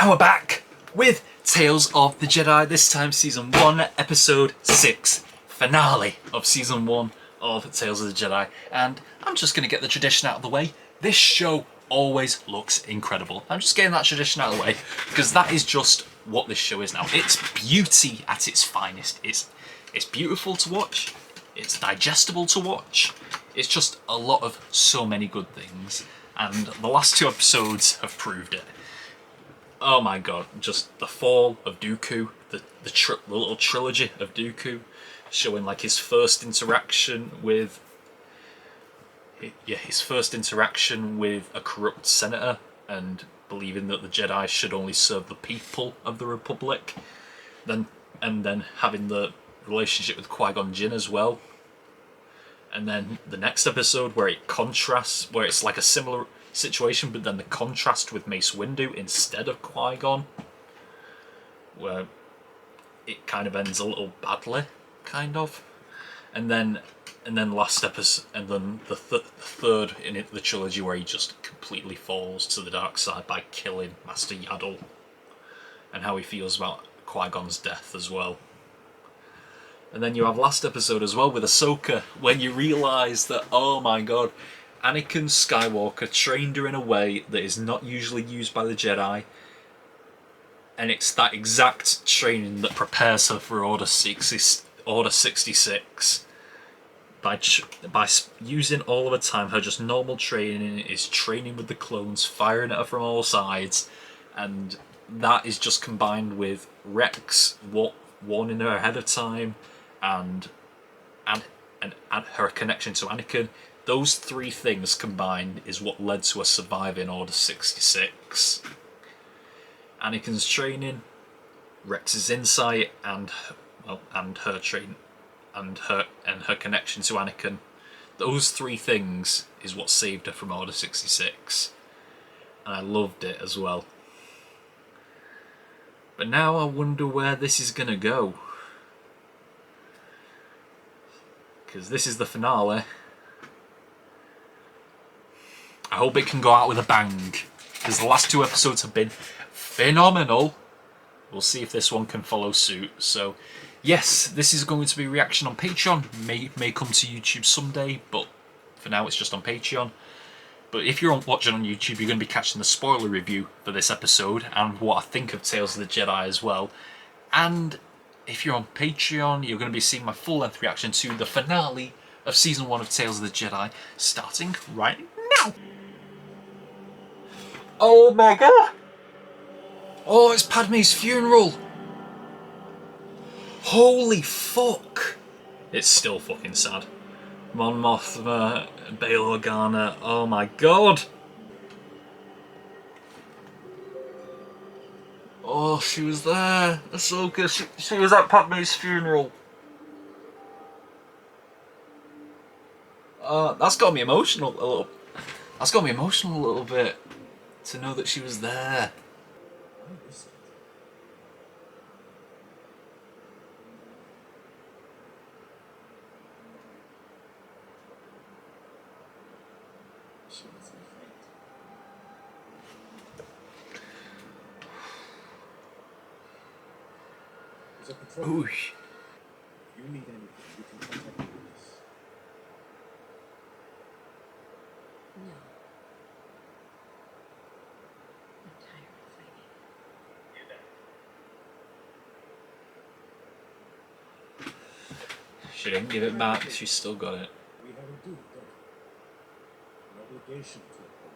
And we're back with Tales of the Jedi, this time Season 1, Episode 6, finale of Season 1 of Tales of the Jedi. And I'm just going to get the tradition out of the way. This show always looks incredible. I'm just getting that tradition out of the way, because that is just what this show is now. It's beauty at its finest. It's beautiful to watch, it's digestible to watch, it's just a lot of so many good things. And the last two episodes have proved it. Oh my god, just the fall of Dooku, the little trilogy of Dooku, showing like his first interaction with a corrupt senator and believing that the Jedi should only serve the people of the Republic, and then having the relationship with Qui-Gon Jinn as well. And then the next episode where it contrasts, where it's like a similar situation, but then the contrast with Mace Windu instead of Qui-Gon, where it kind of ends a little badly, kind of. And then last episode, and then the third in the trilogy where he just completely falls to the dark side by killing Master Yaddle, and how he feels about Qui-Gon's death as well. And then you have last episode as well with Ahsoka, when you realise that, oh my god, Anakin Skywalker trained her in a way that is not usually used by the Jedi, and it's that exact training that prepares her for Order 66. By using all of her time, her just normal training is training with the clones, firing at her from all sides, and that is just combined with Rex warning her ahead of time, and her connection to Anakin. Those three things combined is what led to her surviving Order 66. Anakin's training, Rex's insight, and her training, and her connection to Anakin. Those three things is what saved her from Order 66. And I loved it as well. But now I wonder where this is gonna go. Because this is the finale. I hope it can go out with a bang, because the last two episodes have been phenomenal. We'll see if this one can follow suit. So yes, this is going to be a reaction on Patreon. May come to YouTube someday, but for now it's just on Patreon. But if you're watching on YouTube, you're going to be catching the spoiler review for this episode and what I think of Tales of the Jedi as well. And if you're on Patreon, you're going to be seeing my full-length reaction to the finale of Season 1 of Tales of the Jedi, starting right now. Oh my god! Oh, it's Padme's funeral! Holy fuck! It's still fucking sad. Mon Mothma, Bail Organa, oh my god! Oh, she was there! Ahsoka, she was at Padme's funeral. That's got me emotional a little. That's got me emotional a little bit, to know that she was there. She was my friend. There's a patrol. Ooh. If you need anything, you can contact me with this. No. I'm tired of fighting. She didn't give it back, she's still got it. We have a duty, don't we? An obligation to uphold.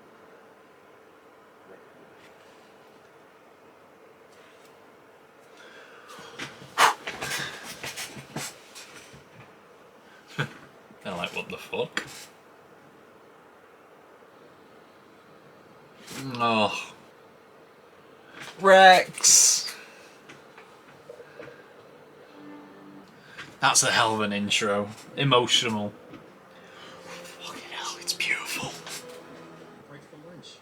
Kinda like, what the fuck? Oh. Rex! That's a hell of an intro. Emotional. Fucking hell, it's beautiful. Right for lunch.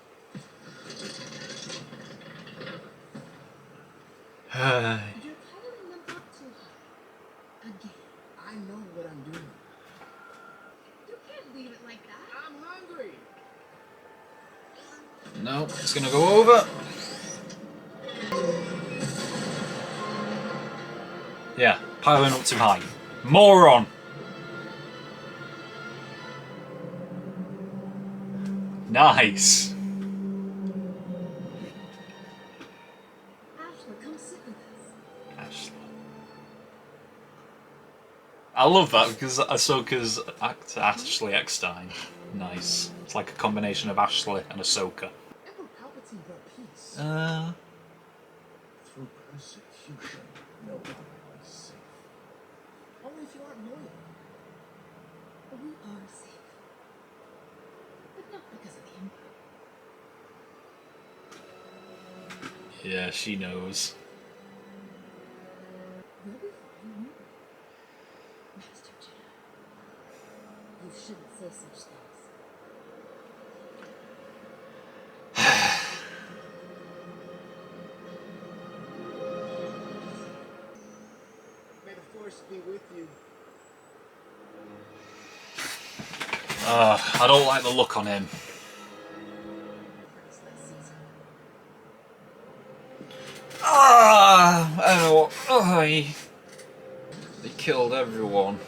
You're cuddling them up too hard. Again. I know what I'm doing. You can't leave it like that. I'm hungry. No, it's gonna go over. Yeah, piling up too high. Moron! Nice! Ashley, come sit with us. Ashley. I love that because Ahsoka's actor Ashley Eckstein. Nice. It's like a combination of Ashley and Ahsoka. Emperor Palpatine brought peace. Through persecution, no one is safe. Only if you aren't loyal. We are safe. But not because of the Empire. Yeah, she knows. We'll be fine. Master Jedi. You shouldn't say such things. May the Force be with you. I don't like the look on him. First last season. They killed everyone.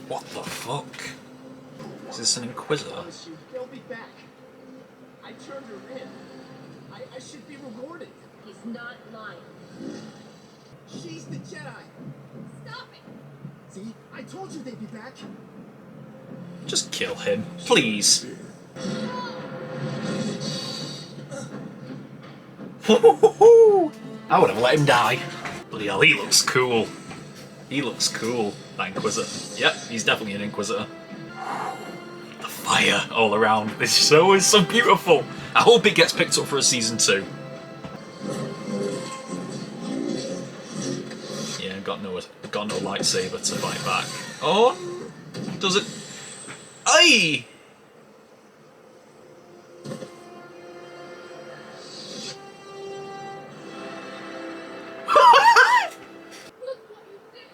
What the fuck? Is this an Inquisitor? Promise you, they'll be back. I turned her in. I should be rewarded. He's not lying. She's the Jedi. Stop it! See, I told you they'd be back. Just kill him, please. I would have let him die. Bloody hell, he looks cool. He looks cool, that Inquisitor. Yep, he's definitely an Inquisitor. The fire all around. This show is so beautiful. I hope it gets picked up for a season 2. Yeah, got no lightsaber to fight back. Oh, does it? Aye! Look what you did!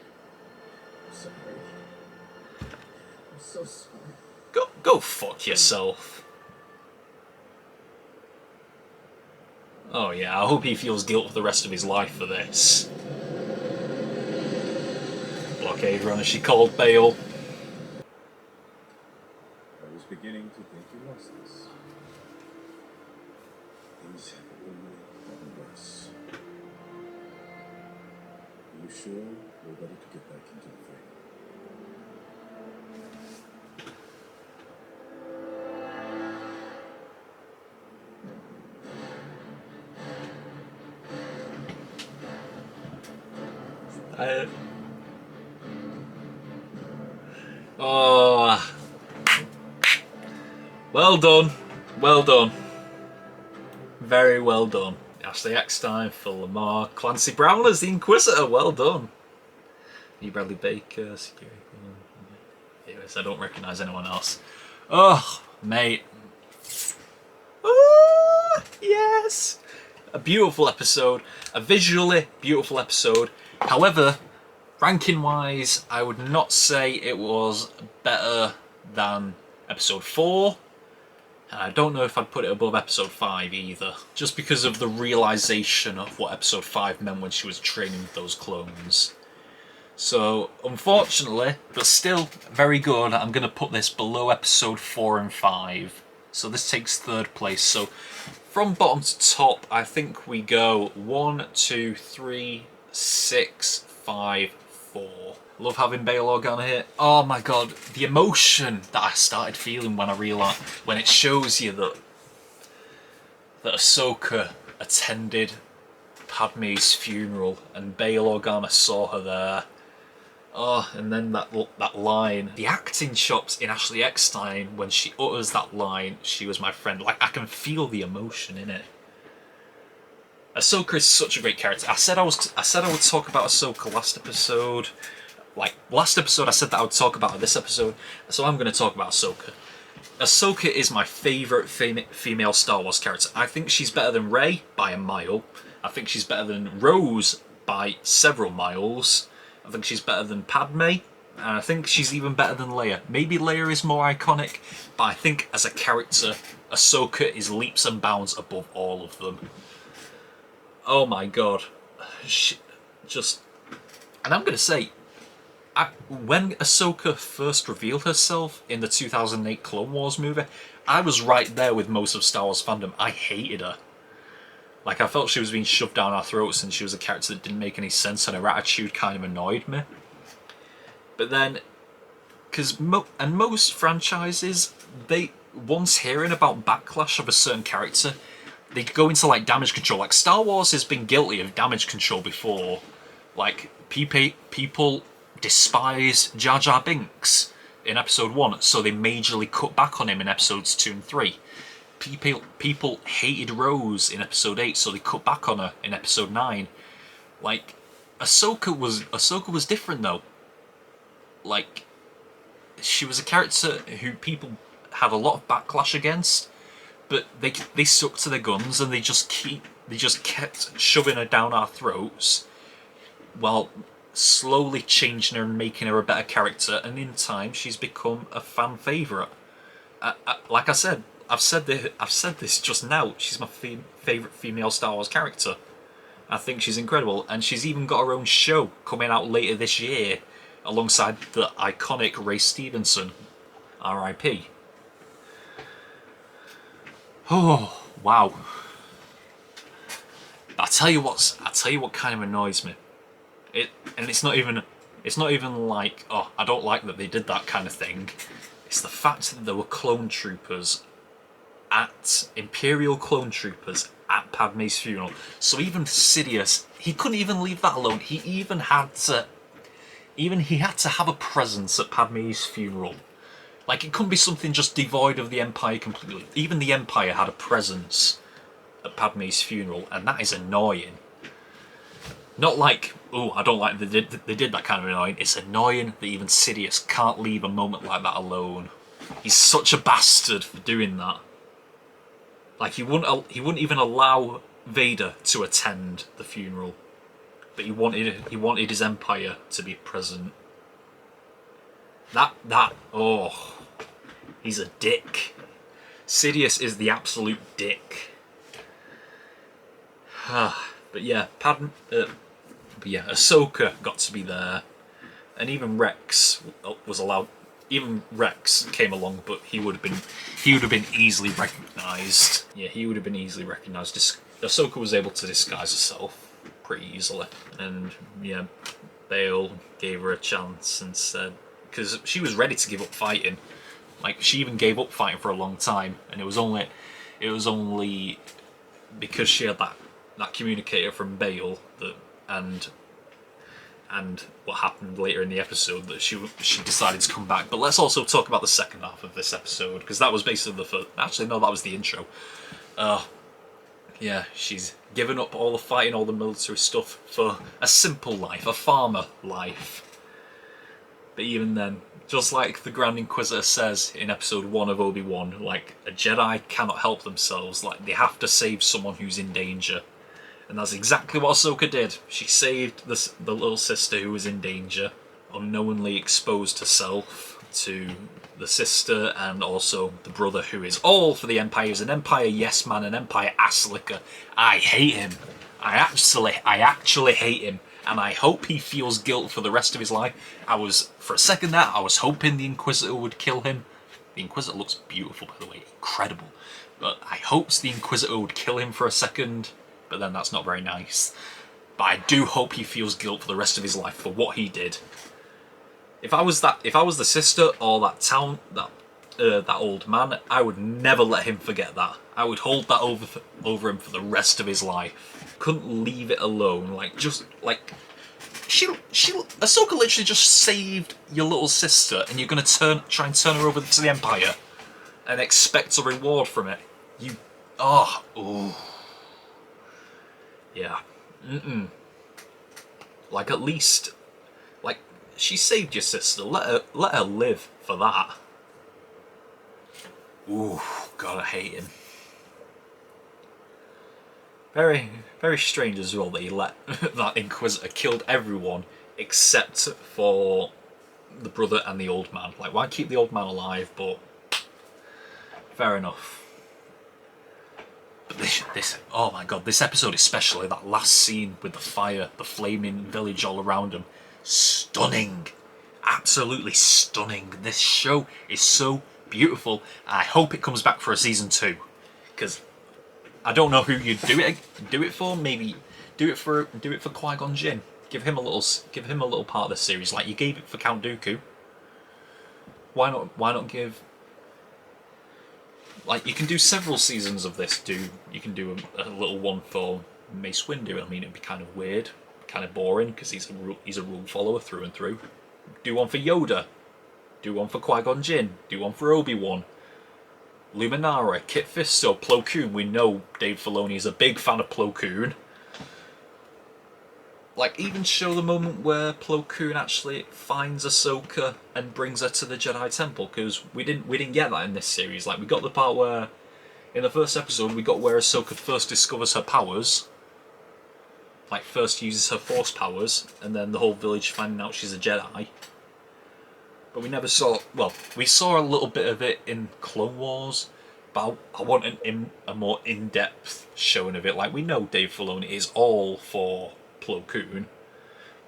I'm sorry. I'm so sorry. Go fuck yourself. Oh yeah, I hope he feels guilt for the rest of his life for this. Blockade runner, she called Bale. I was beginning to think you lost this. Things have only gotten worse. Are you sure you're ready to get back into the fray? Oh, well done, well done, very well done. Ashley Eckstein, Phil Lamar, Clancy Brown as the Inquisitor, well done. E. Bradley Baker, security. Anyways, I don't recognise anyone else. Oh, mate. Oh, yes. A beautiful episode, a visually beautiful episode. However, ranking-wise, I would not say it was better than episode 4. And I don't know if I'd put it above episode 5 either. Just because of the realisation of what episode 5 meant when she was training with those clones. So, unfortunately, but still very good, I'm going to put this below episode 4 and 5. So this takes 3rd place. So, from bottom to top, I think we go 1, 2, 3, 6, 5, 4. Love having Bail Organa here. Oh my god, the emotion that I started feeling when I realised, when it shows you that Ahsoka attended Padme's funeral and Bail Organa saw her there. Oh, and then that line, the acting chops in Ashley Eckstein when she utters that line, "She was my friend." Like, I can feel the emotion in it. Ahsoka is such a great character. I said I would talk about Ahsoka last episode. Like, last episode I said that I would talk about her this episode, so I'm going to talk about Ahsoka. Ahsoka is my favourite female Star Wars character. I think she's better than Rey by a mile. I think she's better than Rose by several miles. I think she's better than Padme And I think she's even better than Leia. Maybe Leia is more iconic, but I think as a character, Ahsoka is leaps and bounds above all of them. Oh my god. Just... And I'm going to say, when Ahsoka first revealed herself in the 2008 Clone Wars movie, I was right there with most of Star Wars fandom. I hated her. Like, I felt she was being shoved down our throats and she was a character that didn't make any sense and her attitude kind of annoyed me. But then, because most franchises, they, once hearing about backlash of a certain character, they go into like damage control. Like Star Wars has been guilty of damage control before. Like people despise Jar Jar Binks in episode 1, so they majorly cut back on him in episodes 2 and 3. People hated Rose in episode 8, so they cut back on her in episode 9. Like Ahsoka was different though. Like, she was a character who people had a lot of backlash against, but they stuck to their guns and they just kept shoving her down our throats while slowly changing her and making her a better character, and in time she's become a fan favourite. Like I said, I've said this just now, she's my favourite female Star Wars character. I think she's incredible, and she's even got her own show coming out later this year alongside the iconic Ray Stevenson, R.I.P. Oh wow! I tell you what kind of annoys me. It's not even like, oh, I don't like that they did that kind of thing. It's the fact that there were clone troopers Imperial clone troopers at Padme's funeral. So even Sidious, he couldn't even leave that alone. He had to have a presence at Padme's funeral. Like, it couldn't be something just devoid of the Empire completely. Even the Empire had a presence at Padme's funeral, and that is annoying. Not like, oh, I don't like they did that kind of annoying. It's annoying that even Sidious can't leave a moment like that alone. He's such a bastard for doing that. Like, he wouldn't even allow Vader to attend the funeral, but he wanted his Empire to be present. Oh, he's a dick. Sidious is the absolute dick. But yeah, Ahsoka got to be there, and even Rex was allowed. Even Rex came along, but he would have been easily recognised. Yeah, he would have been easily recognised. Ahsoka was able to disguise herself pretty easily, and yeah, Bale gave her a chance and said, because she was ready to give up fighting. Like, she even gave up fighting for a long time, and it was only because she had that communicator from Bale and what happened later in the episode that she decided to come back. But let's also talk about the second half of this episode, because that was basically the first. Actually, no, that was the intro. Yeah, she's given up all the fighting, all the military stuff for a simple life, a farmer life. But even then, just like the Grand Inquisitor says in episode 1 of Obi-Wan, like, a Jedi cannot help themselves, like, they have to save someone who's in danger. And that's exactly what Ahsoka did. She saved the little sister who was in danger, unknowingly exposed herself to the sister and also the brother who is all for the Empire. He's an Empire yes man, an Empire ass licker. I hate him. I actually hate him. And I hope he feels guilt for the rest of his life. For a second there, I was hoping the Inquisitor would kill him. The Inquisitor looks beautiful, by the way, incredible. But I hoped the Inquisitor would kill him for a second, but then that's not very nice. But I do hope he feels guilt for the rest of his life for what he did. If I was the sister or that old man, I would never let him forget that. I would hold that over him for the rest of his life. Couldn't leave it alone. Ahsoka literally just saved your little sister, and you're gonna try and turn her over to the Empire and expect a reward from it. Yeah. Like, at least, like, she saved your sister. Let her live for that. Ooh, God, I hate him. Very, very strange as well that he let that Inquisitor killed everyone except for the brother and the old man. Like, why keep the old man alive? But fair enough. But this oh my god, this episode especially, that last scene with the fire, the flaming village all around him, stunning. Absolutely stunning. This show is so beautiful. I hope it comes back for a season 2, because I don't know who you'd do it for. Maybe do it for Qui-Gon Jinn. Give him a little part of the series, like you gave it for Count Dooku. Why not give? Like, you can do several seasons of this. You can do a little one for Mace Windu. I mean, it'd be kind of weird, kind of boring, because he's a rule follower through and through. Do one for Yoda. Do one for Qui-Gon Jinn. Do one for Obi-Wan. Luminara, Kit Fisto, Plo Koon. We know Dave Filoni is a big fan of Plo Koon. Like, even show the moment where Plo Koon actually finds Ahsoka and brings her to the Jedi Temple, because we didn't get that in this series. Like, we got the part where, in the first episode, we got where Ahsoka first discovers her powers. Like, first uses her Force powers, and then the whole village finding out she's a Jedi. But we never saw... Well, we saw a little bit of it in Clone Wars, but I want a more in-depth showing of it. Like, we know Dave Filoni is all for Plo Koon,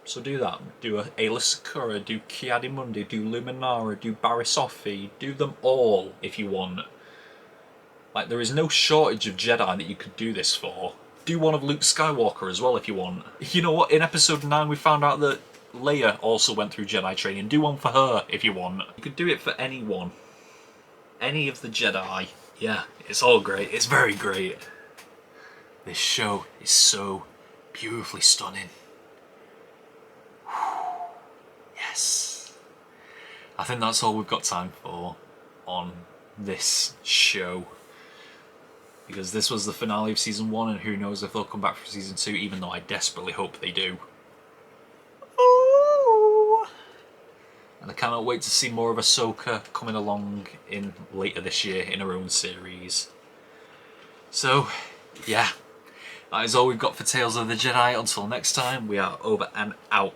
so do that. Do Ayla Secura, do Ki-Adi-Mundi, do Luminara, do Barriss Offee, do them all if you want. Like, there is no shortage of Jedi that you could do this for. Do one of Luke Skywalker as well if you want. You know what, in episode 9 we found out that Leia also went through Jedi training. Do one for her if you want. You could do it for anyone. Any of the Jedi. Yeah, it's all great. It's very great. This show is so beautifully stunning. Yes. I think that's all we've got time for on this show, because this was the finale of season 1, and who knows if they'll come back for season 2, even though I desperately hope they do. Ooh. And I cannot wait to see more of Ahsoka coming along in later this year in her own series. So, yeah. That is all we've got for Tales of the Jedi. Until next time, we are over and out.